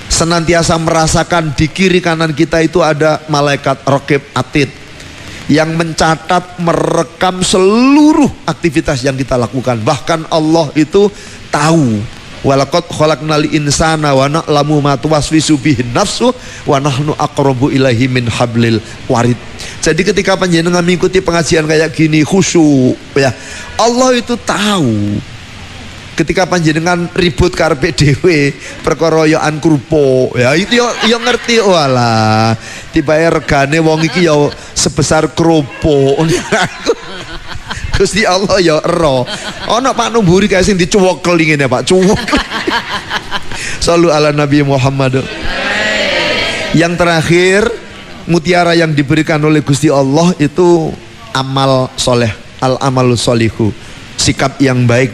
Senantiasa merasakan di kiri kanan kita itu ada malaikat raqib atid yang mencatat, merekam seluruh aktivitas yang kita lakukan. Bahkan Allah itu tahu. Walaqad khalaqnal insana wa na'lamu ma tuwaswisu bihi nafsu wa nahnu aqrabu ilaihi min hablil warid. Jadi ketika panjenengan mengikuti pengajian kayak gini khusyuk ya, Allah itu tahu. Ketika panjenengan ribut karepe dhewe perkara yo an kerupuk ya, itu yo ngerti walah tibae regane wong iki yo sebesar kerupuk. Gusti Allah ya ero. Ana Pak Numburi kae sing dicuwokel ngene Pak, cuwok. Shallu ala Nabi Muhammad. Yang terakhir, mutiara yang diberikan oleh Gusti Allah itu amal soleh, al-amalus solihu, sikap yang baik.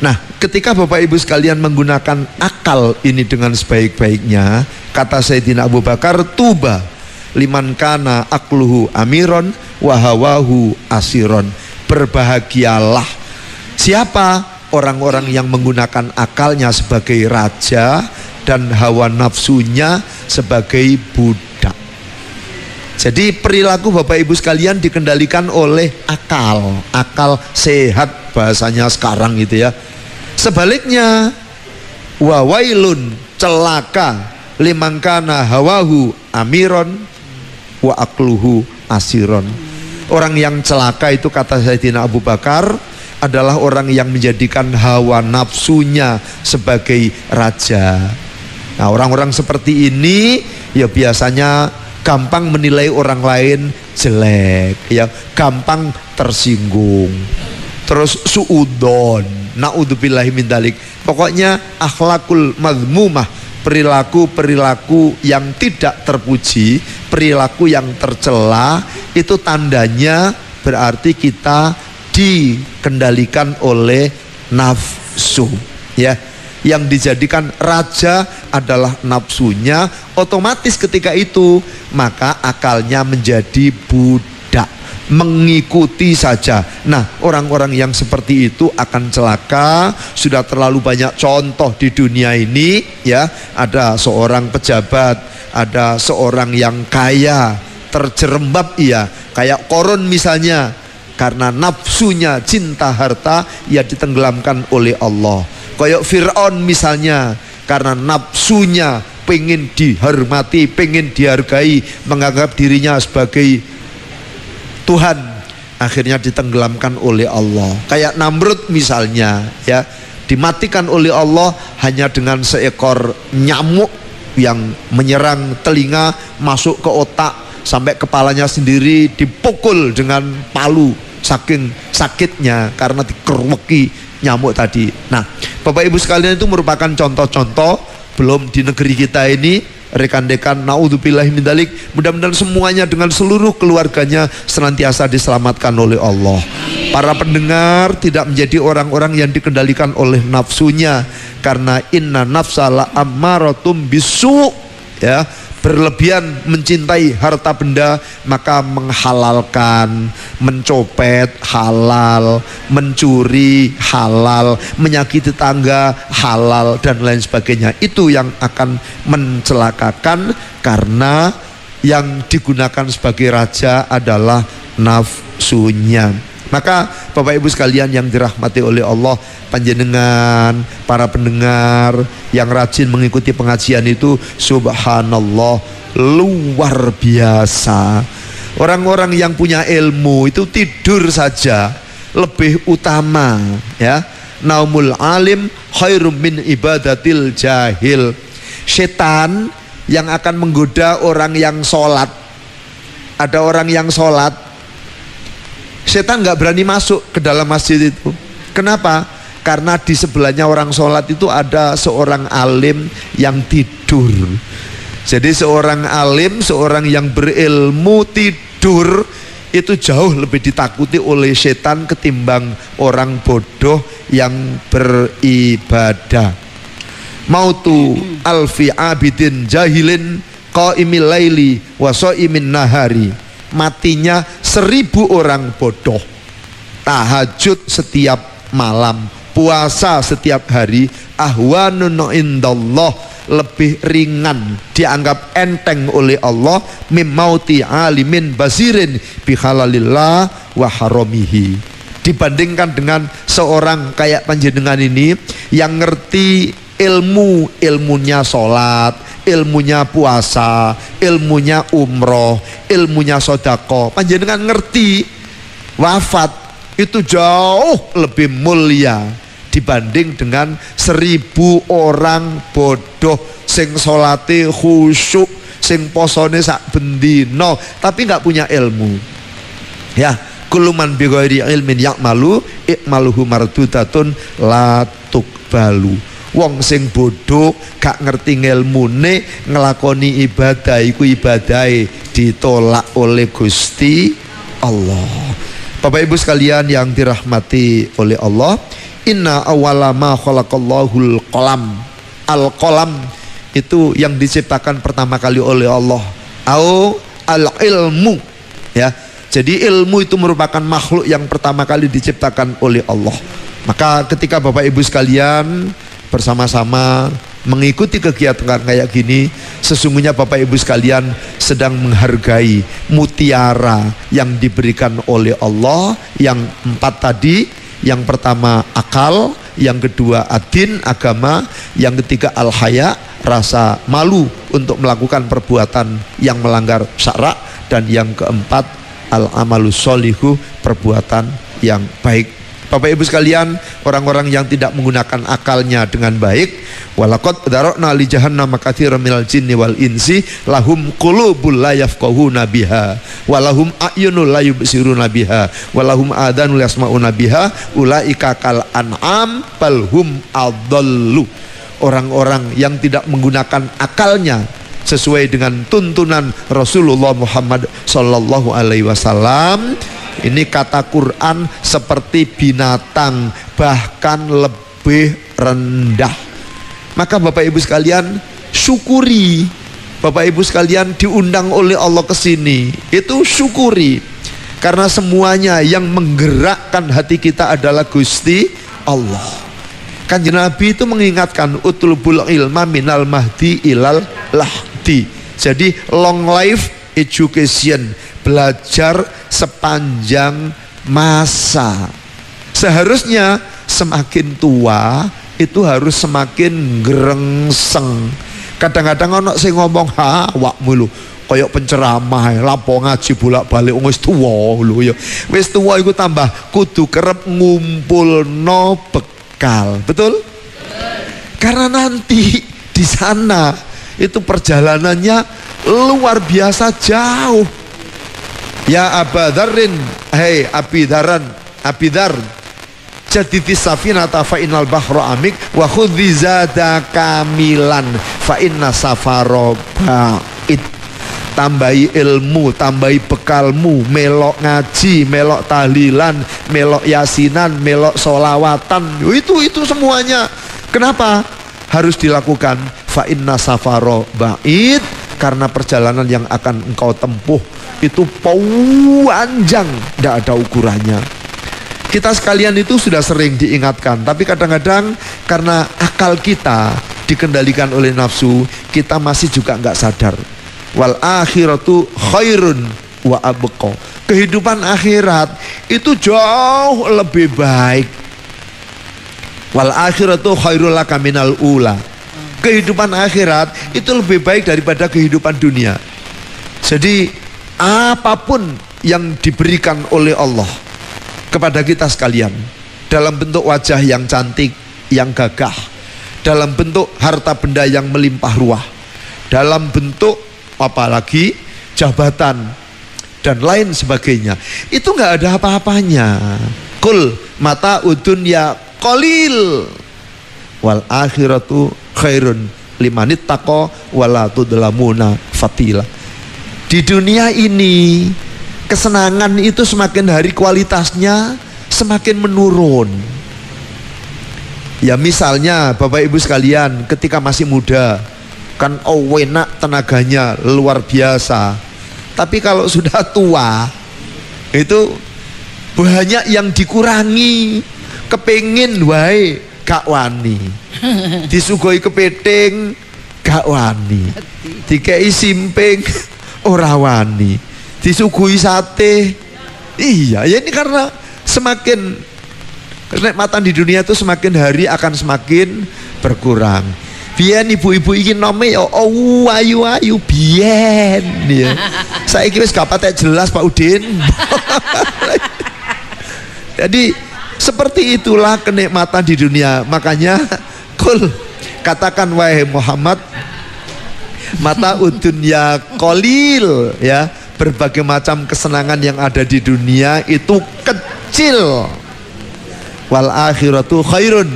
Nah, ketika Bapak Ibu sekalian menggunakan akal ini dengan sebaik-baiknya, kata Sayyidina Abu Bakar, tuba liman kana akluhu amiron wa hawahu asiron. Berbahagialah siapa orang-orang yang menggunakan akalnya sebagai raja dan hawa nafsunya sebagai budak. Jadi perilaku Bapak Ibu sekalian dikendalikan oleh akal, akal sehat bahasanya sekarang gitu ya. Sebaliknya, wawailun, celaka liman kana hawahu amiron wa akluhu asiron. Orang yang celaka itu kata Sayyidina Abu Bakar adalah orang yang menjadikan hawa nafsunya sebagai raja. Nah, orang-orang seperti ini ya biasanya gampang menilai orang lain jelek, ya gampang tersinggung, terus suudon, naudzubillahi min dzalik. Pokoknya akhlakul mazmumah, perilaku-perilaku yang tidak terpuji, perilaku yang tercela, itu tandanya berarti kita dikendalikan oleh nafsu ya. Yang dijadikan raja adalah nafsunya, otomatis ketika itu maka akalnya menjadi budak, mengikuti saja. Nah, orang-orang yang seperti itu akan celaka. Sudah terlalu banyak contoh di dunia ini ya. Ada seorang pejabat, ada seorang yang kaya, terjerembab ia, kayak Korun misalnya, karena nafsunya cinta harta, ia ditenggelamkan oleh Allah. Kayak Fir'aun misalnya, karena nafsunya pengen dihormati, pengen dihargai, menganggap dirinya sebagai Tuhan, akhirnya ditenggelamkan oleh Allah. Kayak Namrud misalnya ya, dimatikan oleh Allah hanya dengan seekor nyamuk yang menyerang telinga masuk ke otak sampai kepalanya sendiri dipukul dengan palu saking sakitnya karena dikerweki nyamuk tadi. Nah, Bapak Ibu sekalian, itu merupakan contoh-contoh. Belum di negeri kita ini, rekan-rekan, naudzubillahi min dzalik, mudah-mudahan semuanya dengan seluruh keluarganya senantiasa diselamatkan oleh Allah. Para pendengar tidak menjadi orang-orang yang dikendalikan oleh nafsunya, karena inna nafsa la ammaratum bisu, ya, berlebihan mencintai harta benda, maka menghalalkan, mencopet halal, mencuri halal, menyakiti tetangga halal, dan lain sebagainya. Itu yang akan mencelakakan, karena yang digunakan sebagai raja adalah nafsunya. Maka Bapak Ibu sekalian yang dirahmati oleh Allah, panjenengan, para pendengar yang rajin mengikuti pengajian itu, subhanallah, luar biasa. Orang-orang yang punya ilmu itu tidur saja lebih utama, ya. Naumul alim khairum min ibadatil jahil. Setan yang akan menggoda orang yang sholat. Ada orang yang sholat, setan nggak berani masuk ke dalam masjid itu. Kenapa? Karena di sebelahnya orang sholat itu ada seorang alim yang tidur. Jadi seorang alim, seorang yang berilmu tidur, itu jauh lebih ditakuti oleh setan ketimbang orang bodoh yang beribadah. Mautu alfi abidin jahilin qaimil laili wa shaimin nahari. Matinya 1000 orang bodoh, tahajud setiap malam, puasa setiap hari, ahwanun indallah, lebih ringan, dianggap enteng oleh Allah, mimmauti alimin basirin bihalalillah wa haramihi, dibandingkan dengan seorang kayak panjenengan ini yang ngerti ilmunya sholat, ilmunya puasa, ilmunya umroh, ilmunya sodako. Panjenengan ngerti, wafat itu jauh lebih mulia dibanding dengan 1000 orang bodoh sing sholate khusyuk, sing posone sak bendino tapi nggak punya ilmu. Ya, kuluman bi ghairi ilmin ya'malu ikmaluhu mardudatun la tuqbalu. Wong sing bodoh gak ngerti ngilmune, ngelakoni ibadah iku ibadahe ditolak oleh Gusti Allah. Bapak Ibu sekalian yang dirahmati oleh Allah, inna awwala ma khalaqallahul qalam. Al-qalam itu yang diciptakan pertama kali oleh Allah. Au al-ilmu, ya. Jadi ilmu itu merupakan makhluk yang pertama kali diciptakan oleh Allah. Maka ketika Bapak Ibu sekalian bersama-sama mengikuti kegiatan kayak gini, sesungguhnya Bapak Ibu sekalian sedang menghargai mutiara yang diberikan oleh Allah. Yang 4 tadi, yang pertama akal, yang kedua adin, agama, yang ketiga al-haya, rasa malu untuk melakukan perbuatan yang melanggar syarak, dan yang keempat al-amalus sholihu, perbuatan yang baik. Bapak Ibu sekalian, orang-orang yang tidak menggunakan akalnya dengan baik, walaqad dara'na li jahannama katsiran minal jinni wal insi lahum qulubul la yafqahuna biha wa lahum a'yunul la yubsiruna biha wa lahum adhanul yasma'una biha ulaika kal an'am bal hum adallu. Orang-orang yang tidak menggunakan akalnya sesuai dengan tuntunan Rasulullah Muhammad sallallahu alaihi wasallam, ini kata Quran seperti binatang, bahkan lebih rendah. Maka Bapak Ibu sekalian syukuri. Bapak Ibu sekalian diundang oleh Allah ke sini, itu syukuri. Karena semuanya yang menggerakkan hati kita adalah Gusti Allah. Kanjeng Nabi itu mengingatkan utlubul ilma minal mahdi ilal lahdi. Jadi long life education, belajar sepanjang masa. Seharusnya semakin tua itu harus semakin gerengseng. Kadang-kadang ono sing ngomong, "Ha, awakmu lho kayak penceramah, lapo ngaji bolak-balik wis tuwa lho ya." Wis tuwa iku tambah kudu kerep ngumpulno bekal. Betul? Karena nanti di sana itu perjalanannya luar biasa jauh. Ya Abadharin, hei Abidhar, jadidis safinata fa innal bahra amik wa khudhi zada kamilan fa inna safaro ba'id. Tambahi ilmu, tambahi bekalmu, melok ngaji, melok tahlilan, melok yasinan, melok solawatan, itu semuanya. Kenapa harus dilakukan? Fa inna safaro ba'id, karena perjalanan yang akan engkau tempuh itu panjang, tidak ada ukurannya. Kita sekalian itu sudah sering diingatkan, tapi kadang-kadang karena akal kita dikendalikan oleh nafsu, kita masih juga nggak sadar. Wal akhiratu khairun wa abqa. Kehidupan akhirat itu jauh lebih baik. Wal akhiratu khairul laka minal ula. Kehidupan akhirat itu lebih baik daripada kehidupan dunia. Jadi apapun yang diberikan oleh Allah kepada kita sekalian, dalam bentuk wajah yang cantik, yang gagah, dalam bentuk harta benda yang melimpah ruah, dalam bentuk apalagi jabatan dan lain sebagainya, itu nggak ada apa-apanya. Kul mata udunya qalil wal akhiratu khairun limanit taqo wala tudlamuna fatila. Di dunia ini kesenangan itu semakin hari kualitasnya semakin menurun. Ya misalnya Bapak Ibu sekalian, ketika masih muda kan enak tenaganya luar biasa. Tapi kalau sudah tua itu banyak yang dikurangi. Kepengin wae gak wani, disugoi kepiting gak wani, dikei simping ora wani, disuguhi sate. Iya, ya ini karena semakin kenikmatan di dunia itu semakin hari akan semakin berkurang. Biyen ibu-ibu iki nome ya ayu-ayu biyen ya. Saiki wis gak patek jelas Pak Udin. Jadi seperti itulah kenikmatan di dunia. Makanya kul, katakan wahai Muhammad, mata udunya qalil, ya, berbagai macam kesenangan yang ada di dunia itu kecil. Wal akhiratu khairun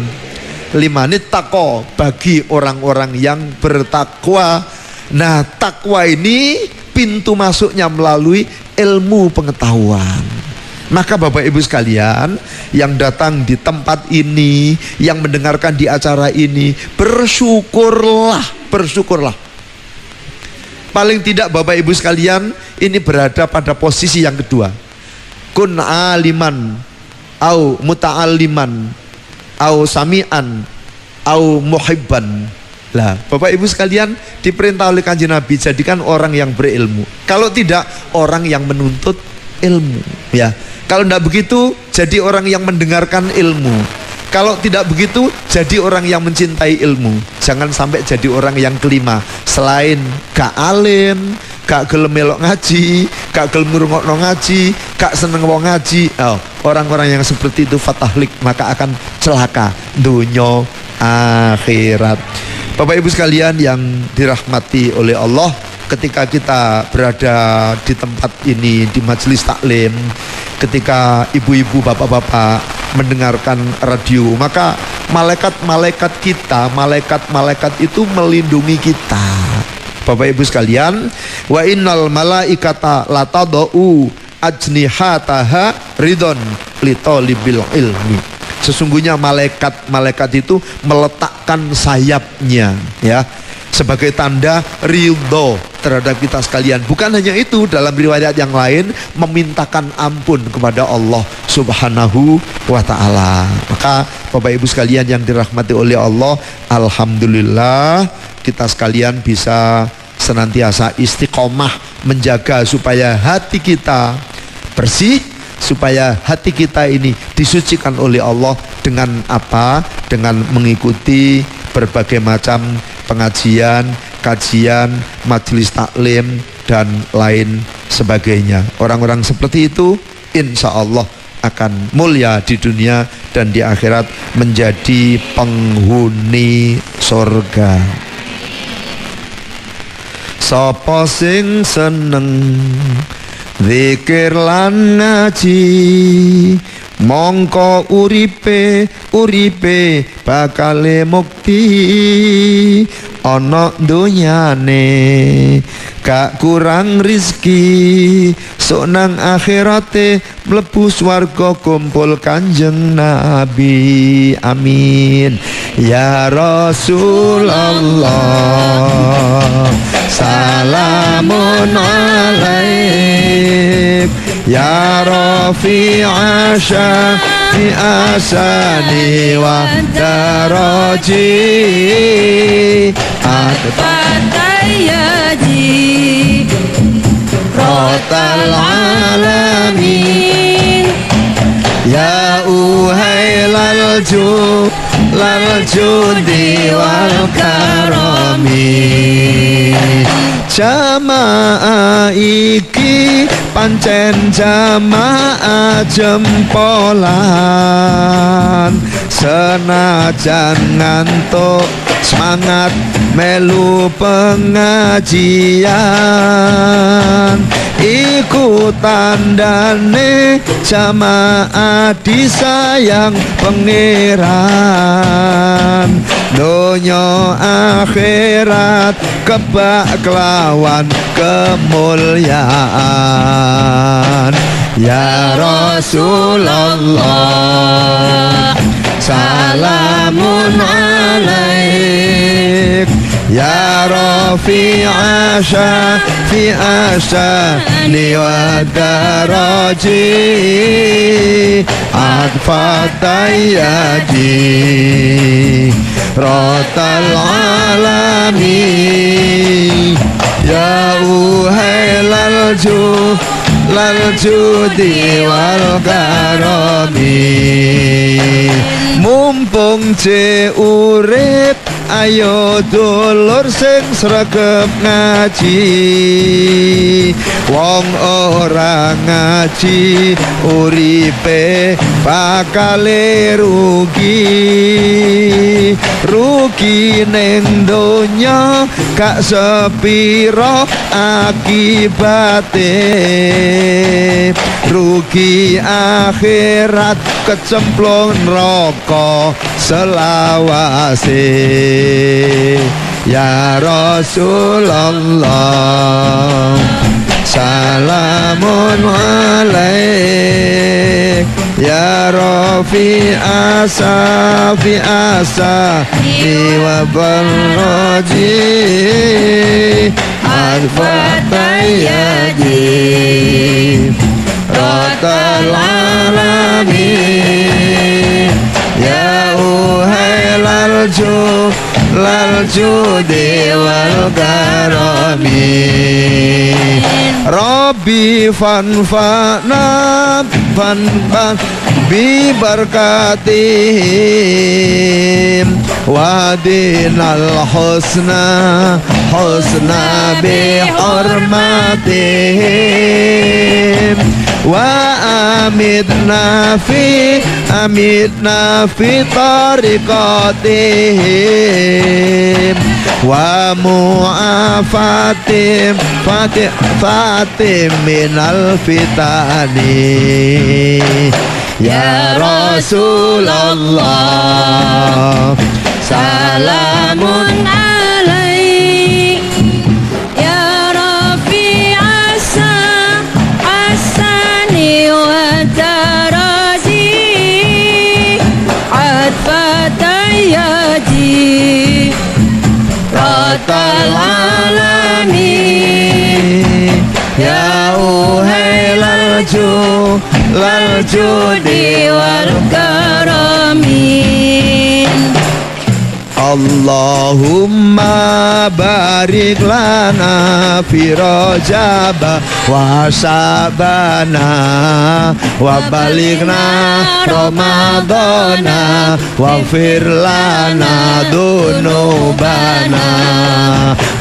limanit taqo, bagi orang-orang yang bertakwa. Nah, takwa ini pintu masuknya melalui ilmu pengetahuan. Maka Bapak Ibu sekalian yang datang di tempat ini, yang mendengarkan di acara ini, bersyukurlah, bersyukurlah. Paling tidak Bapak Ibu sekalian ini berada pada posisi yang kedua. Kun aliman au muta'alliman au sami'an au muhibban. Lah, Bapak Ibu sekalian diperintah oleh Kanjeng Nabi, jadikan orang yang berilmu. Kalau tidak, orang yang menuntut ilmu, ya. Kalau tidak begitu, jadi orang yang mendengarkan ilmu. Kalau tidak begitu, jadi orang yang mencintai ilmu. Jangan sampai jadi orang yang kelima, selain gak alim, gak gelem melok ngaji, gak gelem ngrungokno ngaji, gak seneng wong ngaji. Orang-orang yang seperti itu fatahlik, maka akan celaka dunia akhirat. Bapak Ibu sekalian yang dirahmati oleh Allah, ketika kita berada di tempat ini, di majelis taklim, ketika ibu-ibu, bapak-bapak mendengarkan radio, maka malaikat-malaikat kita, malaikat-malaikat itu melindungi kita. Bapak Ibu sekalian, wa innal malaikata latadau ajnihataha ridon litolibil ilmi. Sesungguhnya malaikat-malaikat itu meletakkan sayapnya, ya, sebagai tanda ridho terhadap kita sekalian. Bukan hanya itu, dalam riwayat yang lain memintakan ampun kepada Allah Subhanahu wa ta'ala. Maka Bapak Ibu sekalian yang dirahmati oleh Allah, alhamdulillah kita sekalian bisa senantiasa istiqomah menjaga supaya hati kita bersih, supaya hati kita ini disucikan oleh Allah dengan apa? Dengan mengikuti berbagai macam pengajian, kajian, majelis taklim dan lain sebagainya. Orang-orang seperti itu insya Allah akan mulia di dunia dan di akhirat, menjadi penghuni surga. Sapa sing seneng zikir lan ngaji, mongko uripe bakale mukti ana donyane, gak kurang rizki, sok nang akhirate mlebu swarga kumpul Kanjeng Nabi. Amin. Ya Rasulullah, salamun alaik, ya Rafi'a syafi asani wa daraji, Fatayyaji Rotal alamin, ya uhailal judi wal karami. Jamaah iki pancen jamaah jempolan, senajan ngantuk semangat melu pengajian, iku tandane jamaah disayang pangeran. Donya akhirat kebak kelawan kemuliaan. Ya Rasulullah, salamun alaik, ya Rafi'a syafi asani wa daraji, adfatayyaji rotal alami, ya uhailal judi wal karami. Mumpung ce urip, ayo dulur sing sregep ngaji. Wong ora ngaji uripe bakale rugi, rugi ning donya gak sepiro akibate, rugi akhirat kecemplung neraka selawase. Ya Rasulullah, salamun alaik, ya Rafi'a syafi asani wa barraji, adfatayyaji rotal alamin, ya uhailal judi wal karami. Rabbi fanfa'na bi barakatihim wa dinal husna bi hurmatihim, wa amidna fi tariqatihim, wa mu'afatim fatim minal fitani. Ya Rasulullah, salamun alaik, ya Rafi'a asani wa daraji, adfatayyaji rotal alamin, ya uhailal judi wal karami. Allahumma barik lana fi Rajab wa Sya'bana wa balighna Ramadana waghfir lana dzunubana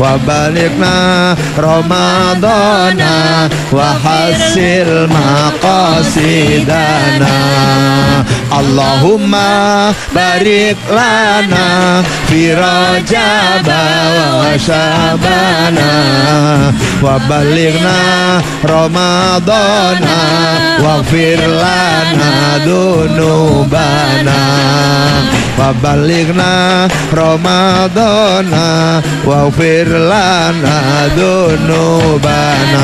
wa balighna Ramadana wa hasil maqasidana. Allahumma barik lana fi Rajab wa Sya'bana wa balighna Ramadana waghfir lana dzunubana wa balighna Ramadana waghfir lana dzunubana.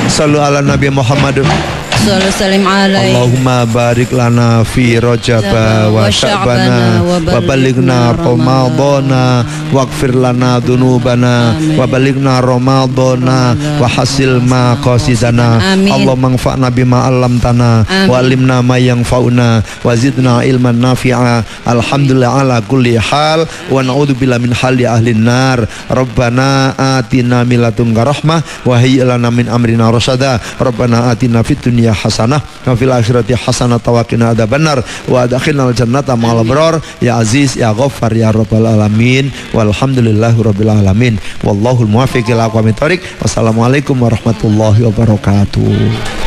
Sallu ala Nabi Muhammad. Allahumma barik lana fi Rajab wa Sya'bana wa balighna Ramadana waghfir lana dzunubana wa balighna Ramadana wa hasil ma qasidana. Allahumma anfa'na bima 'allamtana wa 'allimna ma yanfa'una wa zidna ilman nafi'a. Alhamdulillah ala kulli hal wa na'udzubillahi min hali ahlin nar. Rabbana atina min ladunka rahmah wa hayyi lana min amrina rasyada. Rabbana atina fid dunya hasanah wa fil akhirati hasanah wa qina adzabannar wa adkhilnal jannata ma'al abrar ya aziz ya ghaffar ya rabbal alamin walhamdulillahi rabbil alamin wallahul muwaffiq ila aqwamit thoriq. Wassalamualaikum warahmatullahi wabarakatuh.